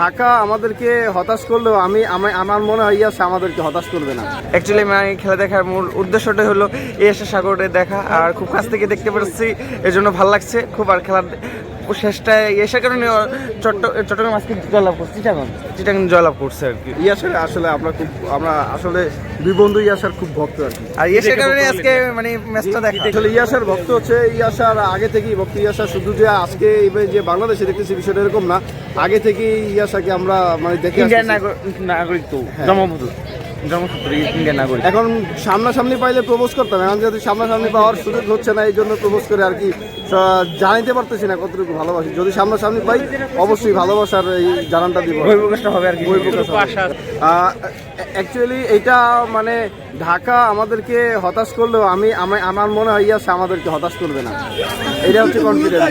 ঢাকা আমাদেরকে হতাশ করলেও আমার মনে হয় ইয়াসা আমাদেরকে হতাশ করবে না। অ্যাকচুয়ালি আমি খেলা দেখার মূল উদ্দেশ্যটাই হলো এশিয়া সাগরে দেখা, আর খুব কাছ থেকে দেখতে পাচ্ছি, এই জন্য ভালো লাগছে খুব। আর খেলার শেষটায় এশিয়ার কারণে চট্টগ্রাম আজকে জয়লাভ করছে, চিটাগাং জয়লাভ করছে আর কি। ইয়াসার আসলে আমরা আসলে দুই বন্ধু ইয়াসার খুব ভক্ত আর কি। আর এশিয়ার কারণে আজকে মানে ম্যাচটা দেখা। আসলে ইয়াসার ভক্ত হচ্ছে, ইয়াসার আগে থেকেই ভক্ত। ইয়াসা শুধু যে আজকে যে বাংলাদেশে দেখতেছি বিষয়টা এরকম না, আগে থেকেই ইয়াসাকে আমরা মানে দেখে ইন্ডিয়ান নাগরিক তো জন্মসূত্রে ইন্ডিয়ান নাগরিক। এখন সামনাসামনি পাইলে প্রপোজ করতাম, এখন যদি সামনাসামনি পাওয়ার সুযোগ হচ্ছে না, এই জন্য প্রপোজ করে আর কি। জানাইতে পারতেছি না কতটুকু ভালোবাসি। যদি সামনাসামনি পাই অবশ্যই ভালোবাসার এই জানানটা দিব, বহিঃপ্রকাশটা হবে আর কি। অ্যাকচুয়ালি এটা মানে ঢাকা আমাদেরকে হতাশ করলেও আমার মনে হয় ইয়াসা আমাদেরকে হতাশ করবে না, এটা হচ্ছে কনফিডেন্স।